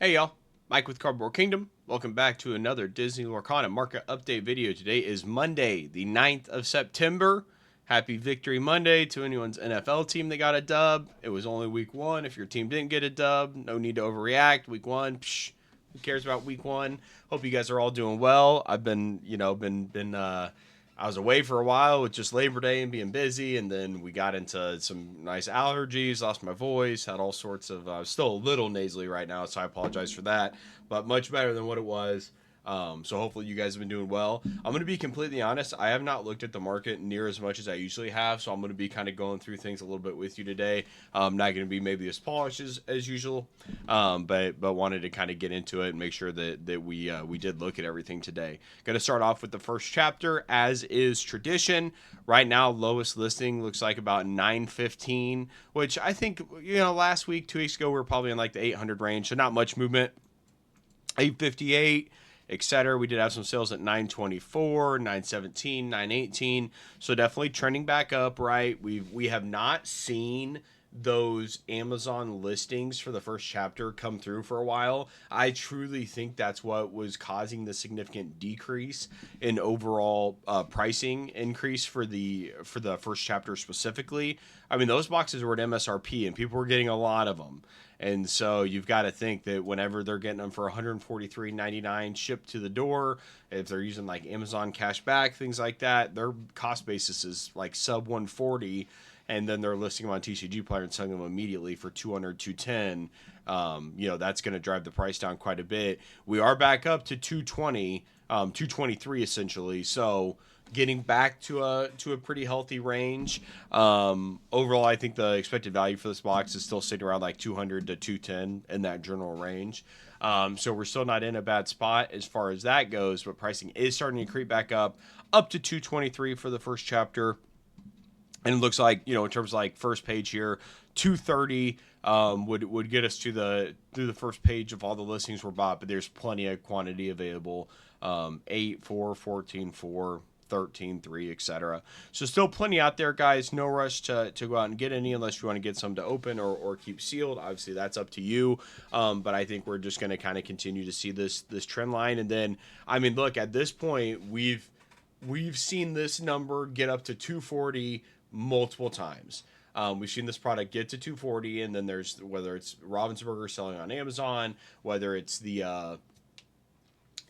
Hey y'all, Mike with Cardboard Kingdom. Welcome back to another Disney Lorcana market update video. Today is Monday, the 9th of September. Happy Victory Monday to anyone's NFL team that got a dub. It was only week one. If your team didn't get a dub, no need to overreact. Week one, who cares about week one? Hope you guys are all doing well. I've been, I was away for a while with just Labor Day and being busy, and then we got into some nice allergies, lost my voice, had all sorts of, still a little nasally right now, so I apologize for that, but much better than what it was. So hopefully you guys have been doing well. I'm going to be completely honest. I have not looked at the market near as much as I usually have, so I'm going to be kind of going through things a little bit with you today. Not going to be maybe as polished as usual, but wanted to kind of get into it and make sure that we did look at everything today. Going to start off with the first chapter, as is tradition. Right now, lowest listing looks like about 915, which I think, last week, 2 weeks ago, we were probably in like the 800 range, so not much movement. 858, etc. We did have some sales at 924, 917, 918. So definitely trending back up, right? We have not seen those Amazon listings for the first chapter come through for a while. I truly think that's what was causing the significant decrease in overall pricing increase for the first chapter specifically. I mean, those boxes were at MSRP and people were getting a lot of them. And so you've got to think that whenever they're getting them for $143.99 shipped to the door, if they're using like Amazon cash back, things like that, their cost basis is like sub 140, and then they're listing them on TCG Player and selling them immediately for 200, 210. That's going to drive the price down quite a bit. We are back up to 220, 223 essentially. So getting back to a pretty healthy range. Overall, I think the expected value for this box is still sitting around like 200 to 210 in that general range. So we're still not in a bad spot as far as that goes, but pricing is starting to creep back up to 223 for the first chapter. And it looks like, in terms of like first page here, 230 would get us through the first page of all the listings were bought, but there's plenty of quantity available. 8, 4, 14, 4, 13, 3, etc. So still plenty out there, guys. No rush to go out and get any unless you want to get some to open or keep sealed. Obviously, that's up to you. But I think we're just going to kind of continue to see this trend line. And then, I mean, look, at this point, we've seen this number get up to 240 multiple times. We've seen this product get to 240, and then there's whether it's Ravensburger selling on Amazon, whether it's the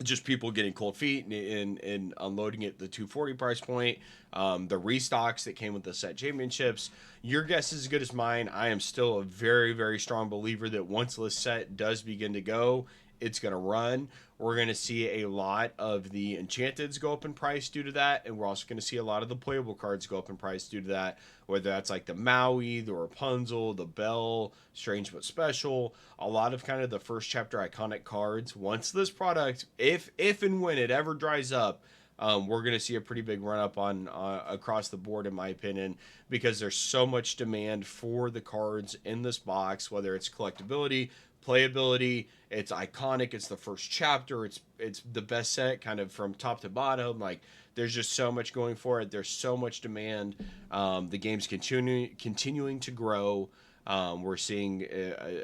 just people getting cold feet and unloading at the 240 price point, the restocks that came with the set championships. Your guess is as good as mine. I am still a very, very strong believer that once this set does begin to go, it's going to run. We're going to see a lot of the Enchanteds go up in price due to that, and we're also going to see a lot of the playable cards go up in price due to that, whether that's like the Maui, the Rapunzel, the Belle, Strange But Special, a lot of kind of the first chapter iconic cards. Once this product, if and when it ever dries up, we're going to see a pretty big run up on across the board, in my opinion, because there's so much demand for the cards in this box, whether it's collectability, playability, it's iconic, it's the first chapter, it's the best set kind of from top to bottom. Like, there's just so much going for it. There's so much demand. The game's continuing to grow. We're seeing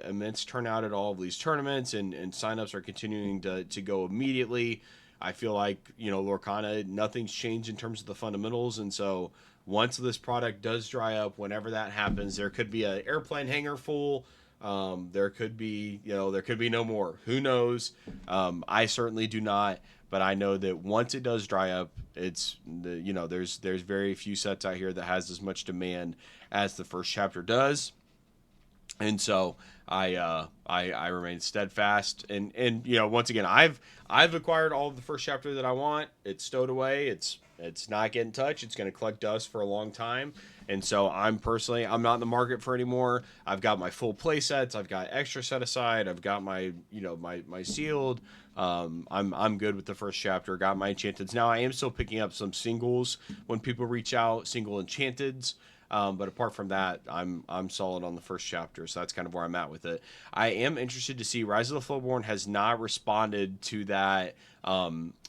immense turnout at all of these tournaments, and signups are continuing to go immediately. I feel like, Lorcana, nothing's changed in terms of the fundamentals, and so once this product does dry up, whenever that happens, there could be an airplane hangar full. There could be no more. Who knows? I certainly do not, but I know that once it does dry up, there's very few sets out here that has as much demand as the first chapter does. And so I remain steadfast, and once again, I've acquired all of the first chapter that I want. It's stowed away. It's not getting touched. It's going to collect dust for a long time. And so I'm not in the market for anymore. I've got my full play sets. I've got extra set aside. I've got my my sealed. I'm good with the first chapter. Got my enchanteds. Now I am still picking up some singles when people reach out, single enchanteds. But apart from that, I'm solid on the first chapter, so that's kind of where I'm at with it. I am interested to see Rise of the Flowborn has not responded to that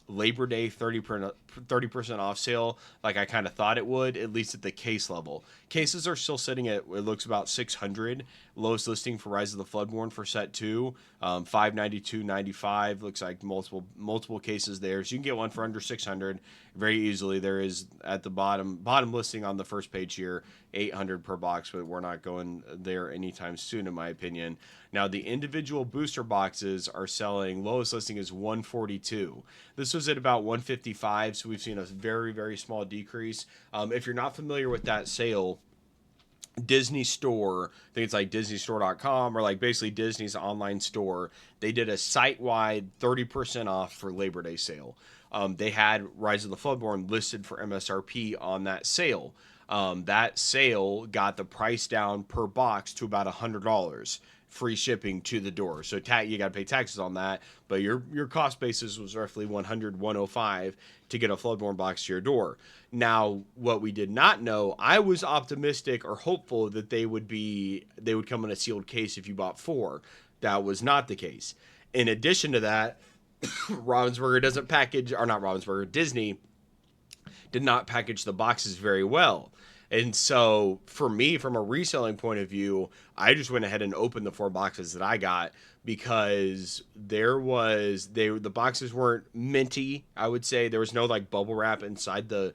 Labor Day 30% off sale like I kind of thought it would, at least at the case level. Cases are still sitting at, it looks about 600. Lowest listing for Rise of the Floodborn for set 2, 592.95. Looks like multiple cases there. So you can get one for under 600 very easily. There is at the bottom listing on the first page here, 800 per box, but we're not going there anytime soon, in my opinion. Now, the individual booster boxes are selling, lowest listing is 142. This was at about 155, so we've seen a very, very small decrease. If you're not familiar with that sale, Disney Store, I think it's like disneystore.com or like basically Disney's online store, they did a site-wide 30% off for Labor Day sale. They had Rise of the Floodborn listed for MSRP on that sale. That sale got the price down per box to about $100. Free shipping to the door. So you got to pay taxes on that, but your cost basis was roughly 105 to get a Floodborn box to your door. Now, what we did not know, I was optimistic or hopeful that they would come in a sealed case if you bought 4. That was not the case. In addition to that, Disney did not package the boxes very well. And so for me, from a reselling point of view, I just went ahead and opened the 4 boxes that I got because the boxes weren't minty. I would say there was no like bubble wrap inside the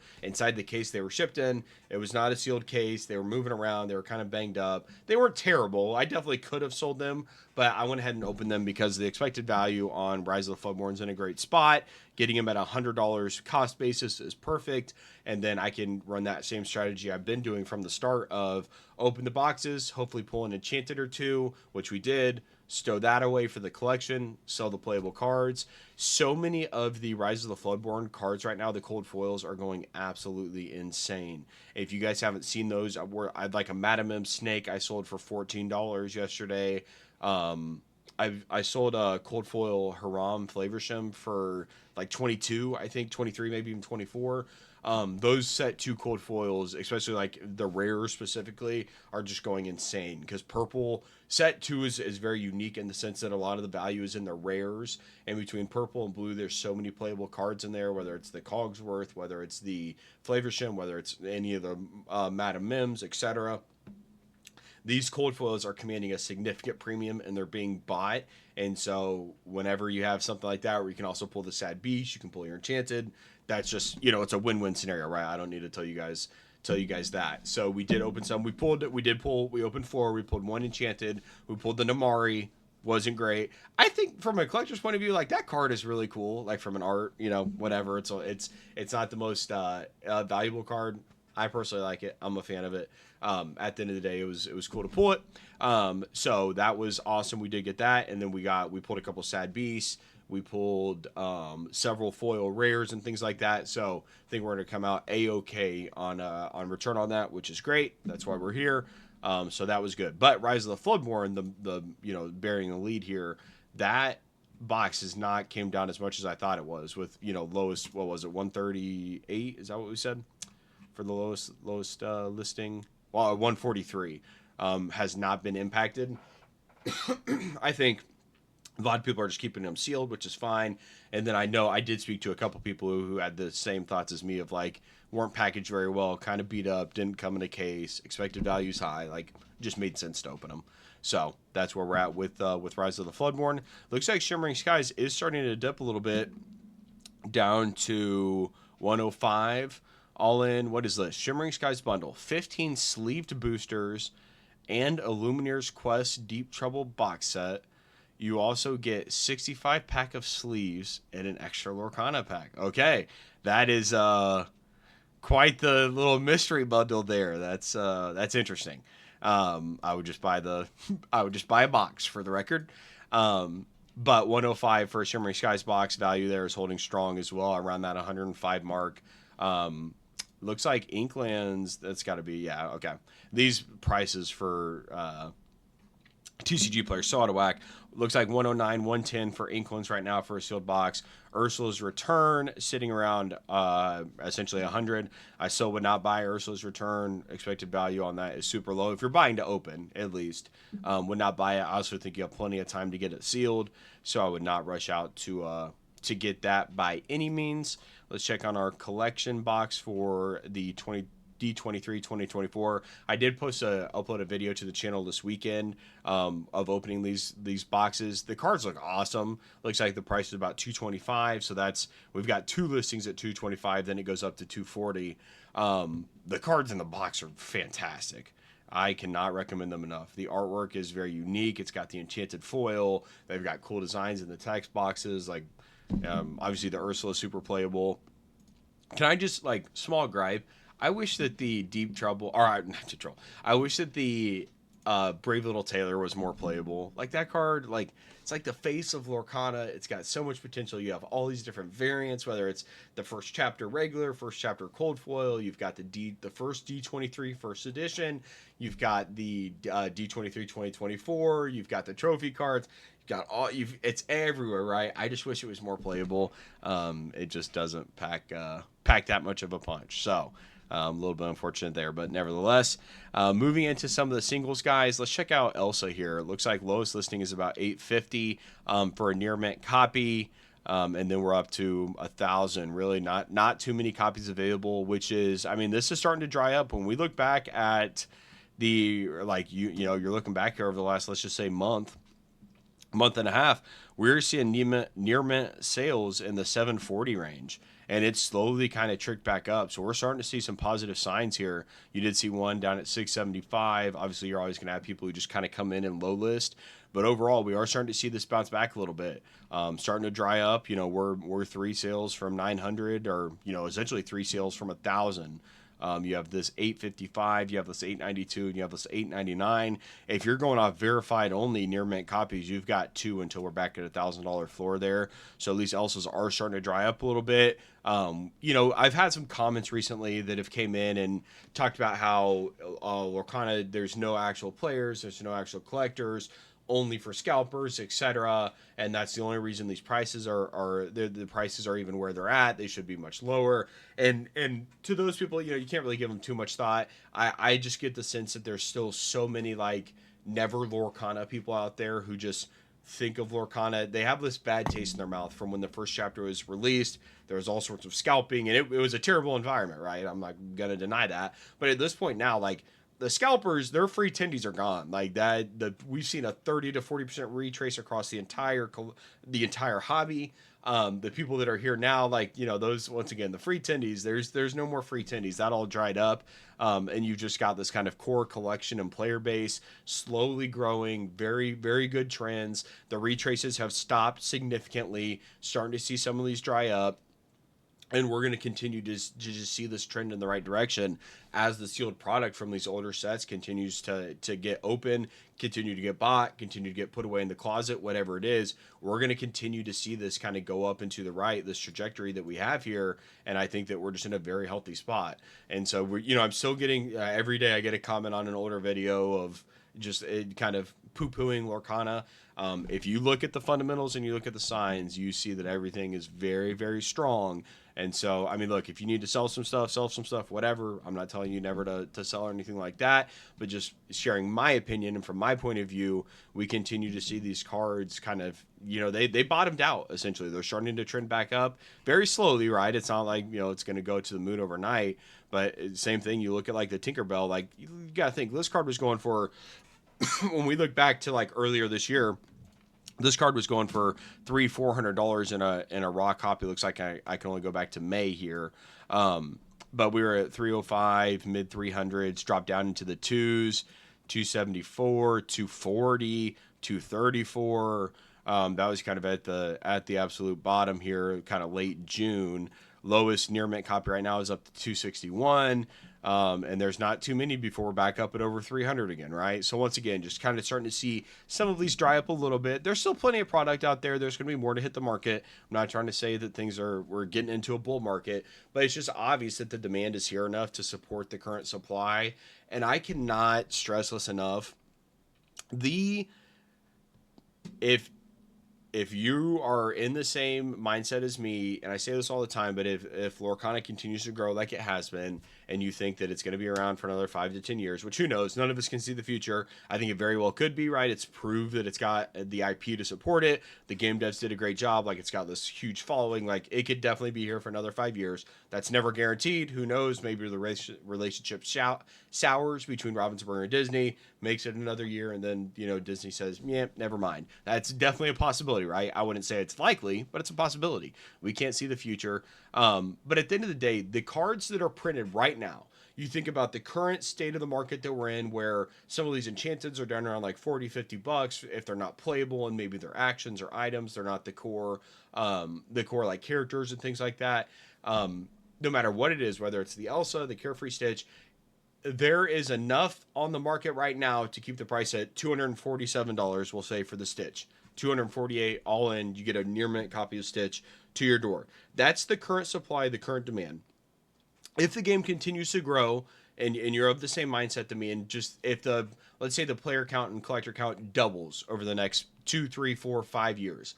case they were shipped in. It was not a sealed case. They were moving around. They were kind of banged up. They weren't terrible. I definitely could have sold them, but I went ahead and opened them because the expected value on Rise of the Floodborn's in a great spot. Getting them at $100 cost basis is perfect. And then I can run that same strategy I've been doing from the start of open the boxes, hopefully pull an enchanted or 2, which we did, stow that away for the collection, sell the playable cards. So many of the Rise of the Floodborn cards right now, the cold foils, are going absolutely insane. If you guys haven't seen those, I'd like a Madam M snake I sold for $14 yesterday. I sold a cold foil Haram Flavorshim for like 22, I think 23, maybe even 24. Those set 2 cold foils, especially like the rare specifically, are just going insane because purple set 2 is very unique in the sense that a lot of the value is in the rares, and between purple and blue there's so many playable cards in there, whether it's the Cogsworth, whether it's the Flavorshim, whether it's any of the Madam Mims, etc. These cold foils are commanding a significant premium and they're being bought. And so whenever you have something like that where you can also pull the Sad Beast, you can pull your Enchanted, that's just, it's a win-win scenario, right? I don't need to tell you guys that. So we did open some. We opened 4, we pulled 1 Enchanted, we pulled the Namari, wasn't great. I think from a collector's point of view, like that card is really cool, like from an art, whatever. It's not the most valuable card. I personally like it. I'm a fan of it. At the end of the day, it was cool to pull it. So that was awesome. We did get that, and then we pulled a couple Sad Beasts. We pulled several foil rares and things like that. So I think we're going to come out A-OK on return on that, which is great. That's why we're here. So that was good. But Rise of the Floodborn, the bearing the lead here, that box has not came down as much as I thought it was with, lowest, what was it, 138? Is that what we said? For the lowest listing? Well, 143 has not been impacted. I think a lot of people are just keeping them sealed, which is fine. And then I did speak to a couple people who had the same thoughts as me of like weren't packaged very well, kind of beat up, didn't come in a case, expected values high, like just made sense to open them. So that's where we're at with Rise of the Floodborn. Looks like Shimmering Skies is starting to dip a little bit down to 105. All in, what is this? Shimmering Skies bundle, 15 sleeved boosters and a Lumineers Quest Deep Trouble box set. You also get 65 pack of sleeves and an extra Lorcana pack. Okay, that is quite the little mystery bundle there. That's interesting. I would just buy a box for the record. But 105 for a Shimmering Skies box value there is holding strong as well, around that 105 mark. Looks like Inklands, that's got to be, yeah, okay. These prices for TCG players so out of whack. Looks like 109, 110 for Inklands right now for a sealed box. Ursula's Return sitting around essentially 100. I still would not buy Ursula's Return. Expected value on that is super low. If you're buying to open, at least, would not buy it. I also think you have plenty of time to get it sealed, so I would not rush out to get that by any means. Let's check on our collection box for the D23 2024. I did upload a video to the channel this weekend of opening these boxes. The cards look awesome. Looks like the price is about $225. So we've got 2 listings at $225. Then it goes up to $240. The cards in the box are fantastic. I cannot recommend them enough. The artwork is very unique. It's got the enchanted foil. They've got cool designs in the text boxes. Like, obviously the Ursula is super playable. Can I just, like, small gripe? I wish that the Deep Trouble, or not Deep Trouble, I wish that the Brave Little Tailor was more playable. Like, that card, like, it's like the face of Lorcana. It's got so much potential. You have all these different variants, whether it's the first chapter regular, first chapter cold foil. You've got the first D23 first edition. You've got the D23 2024. You've got the trophy cards. You've got it's everywhere, right? I just wish it was more playable. It just doesn't pack that much of a punch. So a little bit unfortunate there, but nevertheless, moving into some of the singles guys, let's check out Elsa here. It looks like lowest listing is about $850 for a near mint copy, and then we're up to 1,000. Really, not too many copies available, which is, I mean, this is starting to dry up. When we look back at you're looking back here over the last, let's just say month and a half, we're seeing near mint sales in the 740 range, and it's slowly kind of tricked back up. So we're starting to see some positive signs here. You did see one down at 675. Obviously, you're always going to have people who just kind of come in and low list, but overall, we are starting to see this bounce back a little bit. Starting to dry up. We're 3 sales from 900, or essentially 3 sales from 1,000. You have this 855, you have this 892, and you have this 899. If you're going off verified only near mint copies, you've got 2 until we're back at $1,000 floor there. So at least Elsas are starting to dry up a little bit. I've had some comments recently that have came in and talked about how Lorcana, there's no actual players, there's no actual collectors, only for scalpers, etc. And that's the only reason these prices are the prices are even where they're at. They should be much lower. And to those people, you can't really give them too much thought. I just get the sense that there's still so many like never Lorcana people out there who just think of Lorcana. They have this bad taste in their mouth from when the first chapter was released. There was all sorts of scalping, and it was a terrible environment, right? I'm not gonna deny that. But at this point now, like, the scalpers, their free tendies are gone. Like that, we've seen a 30 to 40% retrace across the entire hobby. The people that are here now, like, those, once again, the free tendies, there's no more free tendies. That all dried up. And you've just got this kind of core collection and player base slowly growing, very, very good trends. The retraces have stopped significantly, starting to see some of these dry up. And we're going to continue to just see this trend in the right direction as the sealed product from these older sets continues to get open, continue to get bought, continue to get put away in the closet, whatever it is. We're going to continue to see this kind of go up and to the right, this trajectory that we have here. And I think that we're just in a very healthy spot. And so, I'm still getting, every day I get a comment on an older video of just kind of poo-pooing Lorcana. If you look at the fundamentals and you look at the signs, you see that everything is very, very strong. And so, I mean, look, if you need to sell some stuff, whatever. I'm not telling you never to sell or anything like that, but just sharing my opinion. And from my point of view, we continue to see these cards kind of, they bottomed out, essentially. They're starting to trend back up very slowly, right? It's not like, it's going to go to the moon overnight. But same thing, you look at like the Tinkerbell, like, you got to think this card was going for, when we look back to like earlier this year, this card was going for $300-$400 in a raw copy. Looks like I can only go back to May here, but we were at 305, mid 300s, dropped down into the 2s, 274, 240, 234. That was kind of at the absolute bottom here, kind of late June. Lowest near mint copy right now is up to 261. And there's not too many before we're back up at over 300 again, right? So once again, just kind of starting to see some of these dry up a little bit. There's still plenty of product out there. There's going to be more to hit the market. I'm not trying to say that we're getting into a bull market, but it's just obvious that the demand is here enough to support the current supply. And I cannot stress this enough. If if you are in the same mindset as me, and I say this all the time, but if Lorcana continues to grow like it has been, and you think that it's going to be around for another 5 to 10 years, which who knows, none of us can see the future. I think it very well could be, right? It's proved that it's got the IP to support it. The game devs did a great job. Like, it's got this huge following. Like, it could definitely be here for another 5 years. That's never guaranteed. Who knows? Maybe the relationship sours between Ravensburger and Disney, makes it another year, and then, Disney says, yeah, never mind. That's definitely a possibility, right? I wouldn't say it's likely, but it's a possibility. We can't see the future. But at the end of the day, the cards that are printed right now, you think about the current state of the market that we're in, where some of these enchanteds are down around like 40-50 bucks if they're not playable, and maybe they're actions or items, they're not the core like characters and things like that. No matter what it is, whether it's the Elsa, the Carefree Stitch, there is enough on the market right now to keep the price at $247, we'll say, for the Stitch. $248 all in, you get a near mint copy of Stitch to your door. That's the current supply, the current demand. If the game continues to grow, and you're of the same mindset to me, and just if let's say the player count and collector count doubles over the next 2, 3, 4, 5 years,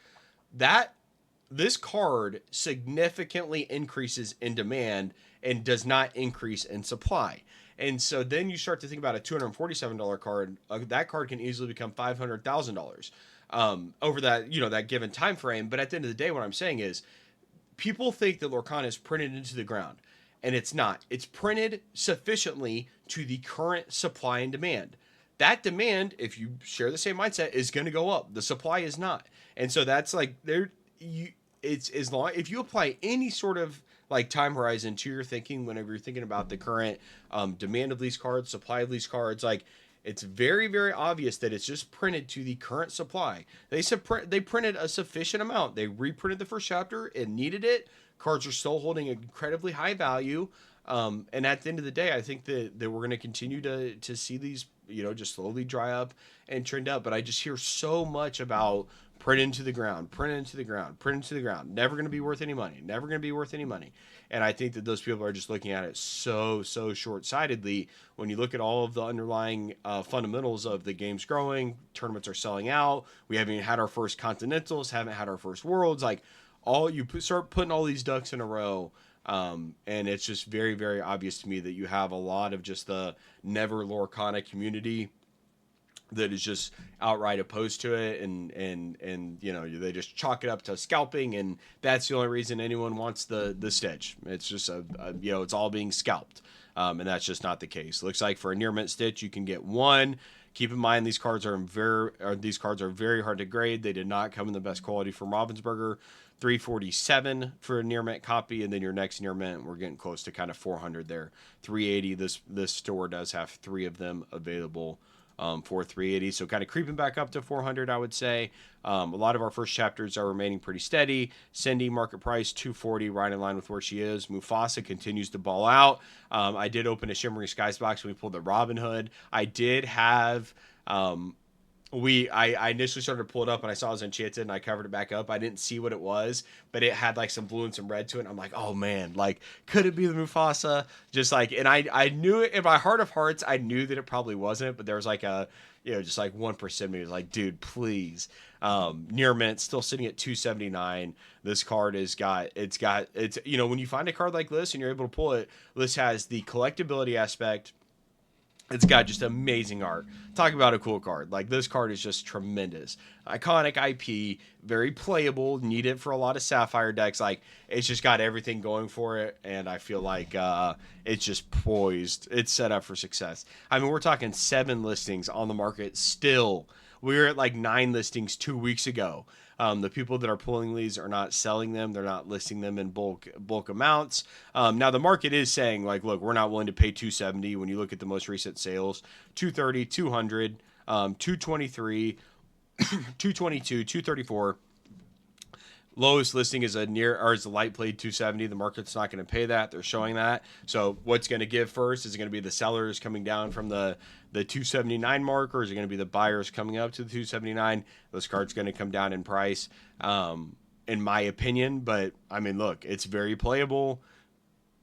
this card significantly increases in demand and does not increase in supply. And so then you start to think about a $247 card. That card can easily become $500,000 over that given time frame. But at the end of the day, what I'm saying is, people think that Lorcana is printed into the ground, and it's not. It's printed sufficiently to the current supply and demand. That demand, if you share the same mindset, is going to go up. The supply is not. And so that's like it's as long, if you apply any sort of like time horizon to your thinking whenever you're thinking about the current demand of these cards, supply of these cards, like, it's very, very obvious that it's just printed to the current supply. They printed a sufficient amount. They reprinted the first chapter. It needed it. Cards are still holding incredibly high value. And at the end of the day, I think that we're going to continue to see these, just slowly dry up and trend up. But I just hear so much about print into the ground, print into the ground, print into the ground. Never going to be worth any money. Never going to be worth any money. And I think that those people are just looking at it so short-sightedly. When you look at all of the underlying fundamentals of the game's growing, tournaments are selling out. We haven't even had our first Continentals, haven't had our first Worlds. Like, start putting all these ducks in a row. And it's just very, very obvious to me that you have a lot of just the never Lorcana community that is just outright opposed to it, and they just chalk it up to scalping, and that's the only reason anyone wants the Stitch. It's just it's all being scalped, and that's just not the case. Looks like for a near mint Stitch, you can get one. Keep in mind, these cards are very hard to grade. They did not come in the best quality from Ravensburger. $347 for a near mint copy, and then your next near mint, we're getting close to kind of $400 there. $380. This store does have 3 of them available for $380, so kind of creeping back up to $400, I would say. A lot of our first chapters are remaining pretty steady. Cindy, market price $240, right in line with where she is. Mufasa continues to ball out. I did open a Shimmering Skies box when we pulled the Robin Hood. I did have I initially started to pull it up and I saw it was enchanted, and I covered it back up. I didn't see what it was, but it had like some blue and some red to it. I'm like, oh man, like, could it be the Mufasa? Just like, and I knew it in my heart of hearts. I knew that it probably wasn't, but there was like just like 1% of me was like, dude, please. Near mint still sitting at $279. This card it's when you find a card like this and you're able to pull it, this has the collectability aspect. It's got just amazing art. Talk about a cool card. Like, this card is just tremendous. Iconic IP, very playable, need it for a lot of Sapphire decks. Like, it's just got everything going for it, and I feel like it's just poised. It's set up for success. I mean, we're talking 7 listings on the market still. We were at like 9 listings 2 weeks ago. The people that are pulling these are not selling them. They're not listing them in bulk amounts. Now the market is saying, like, look, we're not willing to pay $270. When you look at the most recent sales, $230, $200, $223, $222, $234. Lowest listing is a light played $270. The market's not going to pay that. They're showing that. So what's going to give first? Is it going to be the sellers coming down from the $279 mark, or is it going to be the buyers coming up to the $279? This card's going to come down in price, in my opinion. But I mean, look, it's very playable.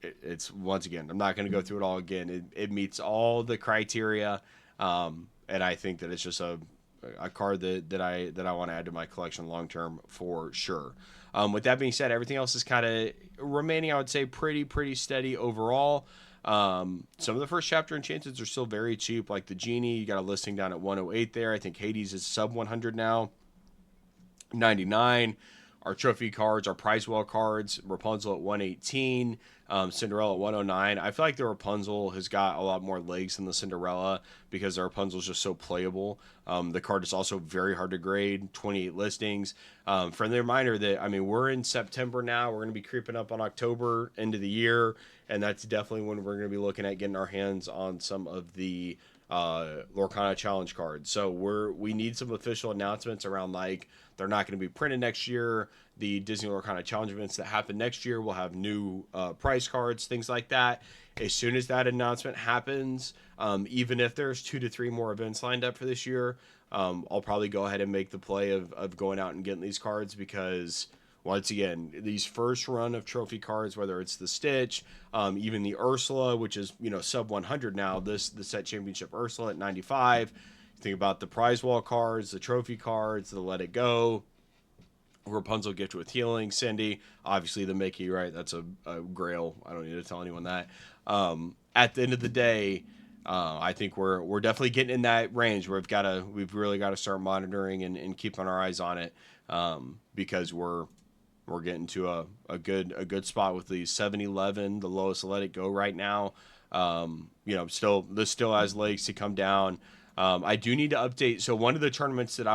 It's, once again, I'm not going to go through it all again. It meets all the criteria, and I think that it's just a card that I want to add to my collection long term for sure. With that being said, everything else is kind of remaining, I would say, pretty steady overall. Some of the first chapter enchantments are still very cheap, like the Genie. You got a listing down at 108 there. I think Hades is sub 100 now, 99. Our trophy cards, our prize well cards, Rapunzel at 118, Cinderella at 109. I feel like the Rapunzel has got a lot more legs than the Cinderella because the Rapunzel is just so playable. The card is also very hard to grade, 28 listings. Friendly reminder that, I mean, we're in September now. We're going to be creeping up on October, end of the year, and that's definitely when we're going to be looking at getting our hands on some of the Lorcana challenge cards. So we need some official announcements around, like, they're not going to be printed next year. The Disney Lorcana challenge events that happen next year will have new price cards, things like that. As soon as that announcement happens, even if there's 2 to 3 more events lined up for this year, I'll probably go ahead and make the play of going out and getting these cards, because once again, these first run of trophy cards, whether it's the Stitch, even the Ursula, which is, you know, sub 100 now, the set championship Ursula at 95. Think about the prize wall cards, the trophy cards, the Let It Go, Rapunzel Gift with Healing, Cindy, obviously the Mickey, right? That's a grail. I don't need to tell anyone that. At the end of the day, I think we're definitely getting in that range where we've really got to start monitoring and keeping our eyes on it, because we're getting to a good spot with the 7-11, the lowest Let It Go right now. You know, this still has legs to come down. I do need to update. So one of the tournaments that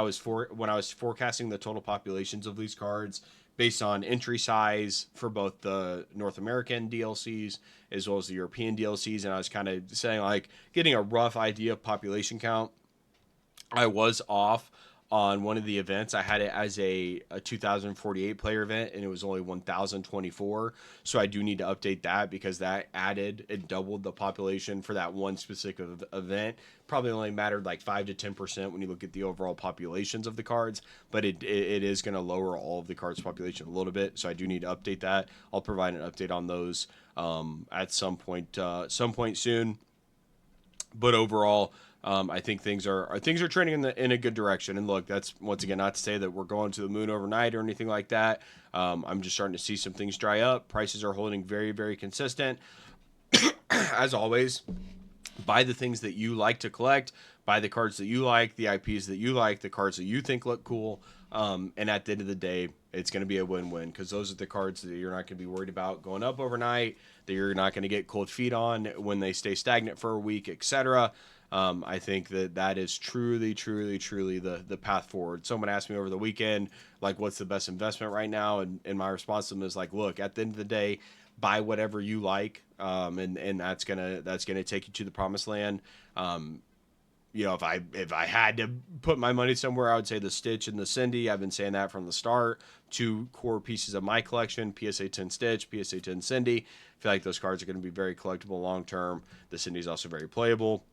when I was forecasting the total populations of these cards based on entry size for both the North American DLCs as well as the European DLCs, and I was kind of saying, like, getting a rough idea of population count, I was off on one of the events. I had it as a 2048 player event, and it was only 1024. So I do need to update that, because that added and doubled the population for that one specific event. Probably only mattered like 5 to 10% when you look at the overall populations of the cards, but it is going to lower all of the cards population a little bit. So I do need to update that. I'll provide an update on those at some point soon. But overall, I think things are trending in a good direction. And look, that's once again not to say that we're going to the moon overnight or anything like that. I'm just starting to see some things dry up. Prices are holding very, very consistent. As always, buy the things that you like to collect, buy the cards that you like, the IPs that you like, the cards that you think look cool. And at the end of the day, it's going to be a win-win, because those are the cards that you're not going to be worried about going up overnight, that you're not going to get cold feet on when they stay stagnant for a week, etc. I think that is truly the path forward. Someone asked me over the weekend, like, what's the best investment right now? And my response to them is like, look, at the end of the day, buy whatever you like, and that's gonna take you to the promised land. You know, if I had to put my money somewhere, I would say the Stitch and the Cindy. I've been saying that from the start. 2 core pieces of my collection: PSA 10 Stitch, PSA 10 Cindy. I feel like those cards are going to be very collectible long term. The Cindy is also very playable.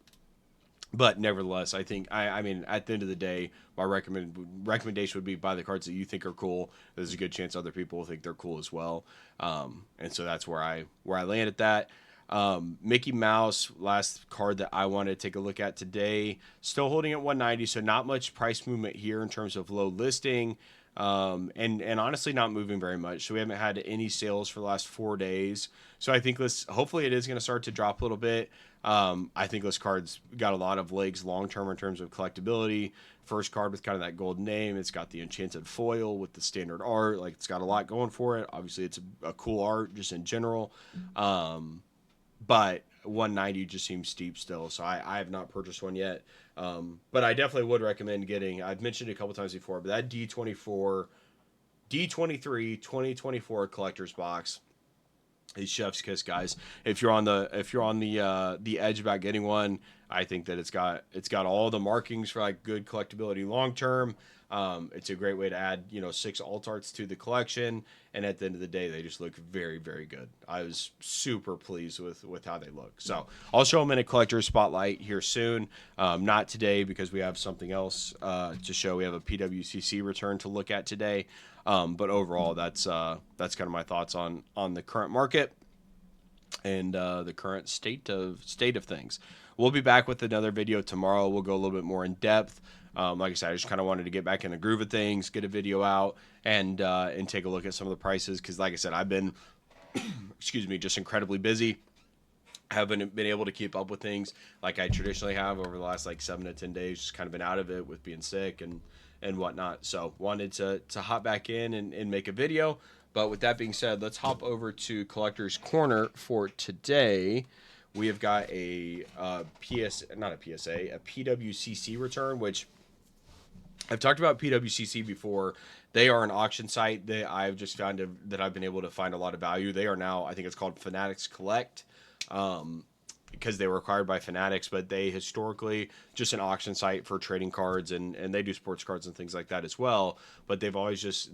But nevertheless, I think, I mean, at the end of the day, my recommendation would be buy the cards that you think are cool. There's a good chance other people will think they're cool as well. And so that's where I land at that. Mickey Mouse, last card that I wanted to take a look at today, still holding at 190, so not much price movement here in terms of low listing. And honestly not moving very much. So we haven't had any sales for the last 4 days. So I think hopefully it is going to start to drop a little bit. I think this card's got a lot of legs long-term in terms of collectability. First card with kind of that gold name. It's got the enchanted foil with the standard art. Like, it's got a lot going for it. Obviously it's a cool art just in general. But 190 just seems steep still. So I have not purchased one yet. But I definitely would recommend getting, I've mentioned it a couple times before, but that D23 2024 collector's box is chef's kiss, guys. If you're on the edge about getting one, I think that it's got all the markings for like good collectability long term. It's a great way to add, 6 alt arts to the collection, and at the end of the day, they just look very, very good. I was super pleased with how they look. So I'll show them in a collector's spotlight here soon. Not today, because we have something else to show. We have a PWCC return to look at today. But overall, that's kind of my thoughts on the current market and the current state of things. We'll be back with another video tomorrow. We'll go a little bit more in depth Like I said, I just kind of wanted to get back in the groove of things, get a video out, and take a look at some of the prices. Because like I said, I've been, excuse me, just incredibly busy. Haven't been able to keep up with things like I traditionally have over the last like 7 to 10 days. Just kind of been out of it with being sick and whatnot. So wanted to hop back in and make a video. But with that being said, let's hop over to Collector's Corner for today. We have got a PWCC return, which I've talked about PWCC before. They are an auction site that I've just found that I've been able to find a lot of value. They are now, I think it's called Fanatics Collect, because they were acquired by Fanatics, but they historically just an auction site for trading cards, and they do sports cards and things like that as well. But they've always just,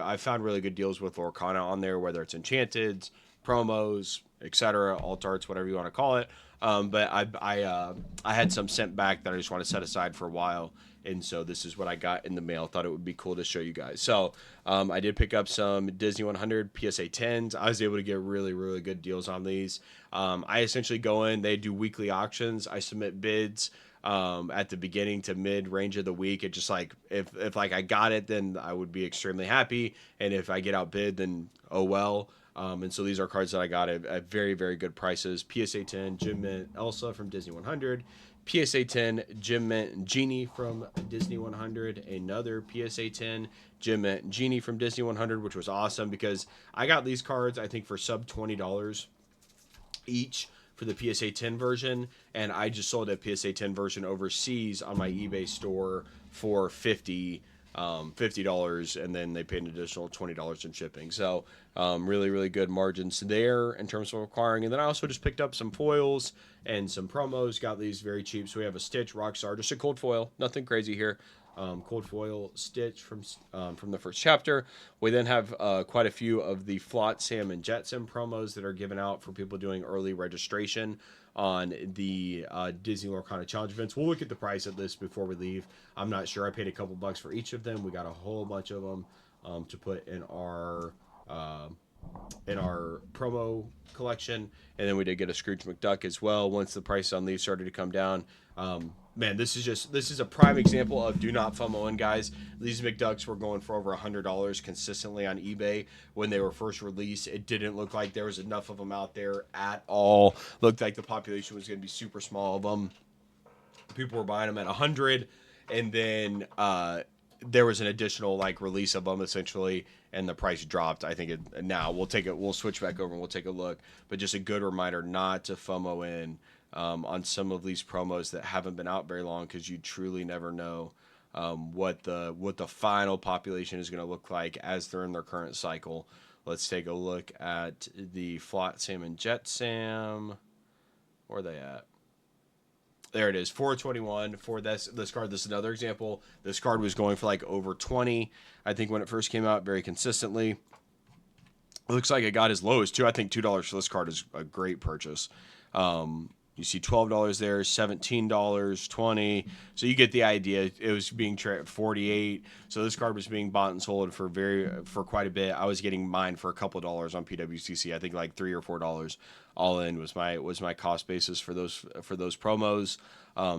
I've found really good deals with Lorcana on there, whether it's Enchanteds, promos, etc., alt arts, whatever you want to call it. But I had some sent back that I just want to set aside for a while. And so this is what I got in the mail. Thought it would be cool to show you guys. So I did pick up some Disney 100 PSA 10s. I was able to get really, really good deals on these. I essentially go in. They do weekly auctions. I submit bids at the beginning to mid range of the week. It just like if like I got it, then I would be extremely happy. And if I get outbid, then oh well. And so these are cards that I got at very, very good prices. PSA 10 Gem Mint Elsa from Disney 100. PSA 10 Gem Mint Genie from Disney 100. Another PSA 10 Gem Mint Genie from Disney 100, which was awesome because I got these cards, I think, for sub $20 each for the PSA 10 version. And I just sold a PSA 10 version overseas on my eBay store for $50, and then they paid an additional $20 in shipping. So really, really good margins there in terms of acquiring. And then I also just picked up some foils and some promos. Got these very cheap. So we have a Stitch Rockstar, just a cold foil, nothing crazy here. Cold foil Stitch from the first chapter. We then have quite a few of the Flot, Sam, and Jetson promos that are given out for people doing early registration on the Disney Lorcana Challenge events. We'll look at the price of this before we leave. I'm not sure. I paid a couple bucks for each of them. We got a whole bunch of them to put in our promo collection, and then we did get a Scrooge McDuck as well once the price on these started to come down. Man, this is a prime example of do not FOMO in, guys. These McDucks were going for over $100 consistently on eBay when they were first released. It didn't look like there was enough of them out there at all. Looked like the population was going to be super small of them. People were buying them at 100, and then there was an additional like release of them essentially, and the price dropped. I think now we'll switch back over and we'll take a look. But just a good reminder not to FOMO in on some of these promos that haven't been out very long, because you truly never know what the final population is going to look like as they're in their current cycle. Let's take a look at the Flot Sam and Jet Sam. Where are they at? There it is, 421 for this card. This is another example. This card was going for like over 20, I think, when it first came out, very consistently. It looks like it got as low as $2. I think $2 for this card is a great purchase. You see $12 there, $17, $20. So you get the idea. It was being traded $48. So this card was being bought and sold for quite a bit. I was getting mine for a couple of dollars on PWCC. I think like $3 or $4 all in was my cost basis for those promos.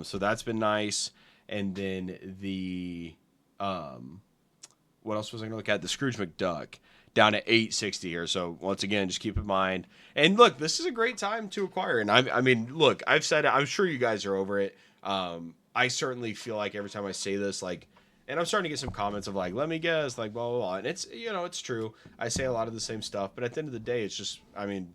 So that's been nice. And then the what else was I going to look at? The Scrooge McDuck. Down at $860 here. So once again, just keep in mind. And look, this is a great time to acquire. And I mean, look, I've said it. I'm sure you guys are over it. I certainly feel like every time I say this, like, and I'm starting to get some comments of like, let me guess, like, blah, blah, blah. And it's, it's true. I say a lot of the same stuff, but at the end of the day, it's just, I mean,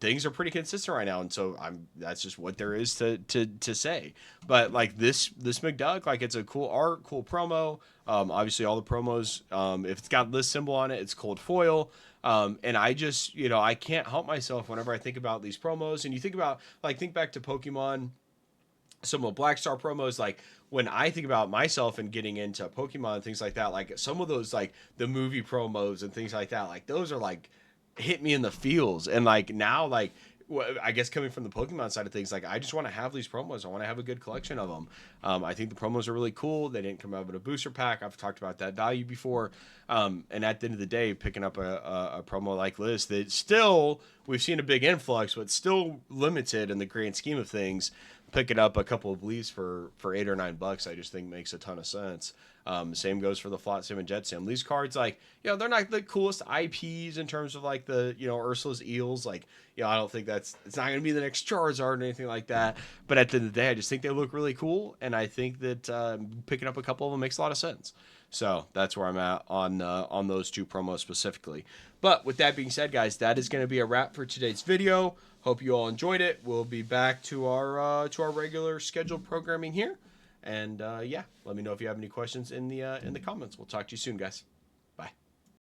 things are pretty consistent right now, and so that's just what there is to say. But like this McDuck, like, it's a cool art, cool promo. Obviously all the promos, if it's got this symbol on it, it's cold foil. And I just, I can't help myself whenever I think about these promos. And you think about, like, think back to Pokemon, some of Black Star promos. Like, when I think about myself and getting into Pokemon and things like that, like some of those, like the movie promos and things like that, like those are like hit me in the feels. And like now, like, I guess coming from the Pokemon side of things, like, I just want to have these promos. I want to have a good collection of them. I think the promos are really cool. They didn't come out with a booster pack. I've talked about that value before. And at the end of the day, picking up a promo like this, that still, we've seen a big influx, but still limited in the grand scheme of things. picking up a couple of leaves for $8 or $9, I just think makes a ton of sense. Same goes for the Flat Sim and Jet Sim. These cards, like, they're not the coolest IPs in terms of like the, Ursula's Eels. Like, I don't think it's not going to be the next Charizard or anything like that. But at the end of the day, I just think they look really cool. And I think that picking up a couple of them makes a lot of sense. So that's where I'm at on those two promos specifically. But with that being said, guys, that is going to be a wrap for today's video. Hope you all enjoyed it. We'll be back to our regular scheduled programming here. And yeah, let me know if you have any questions in the comments. We'll talk to you soon, guys.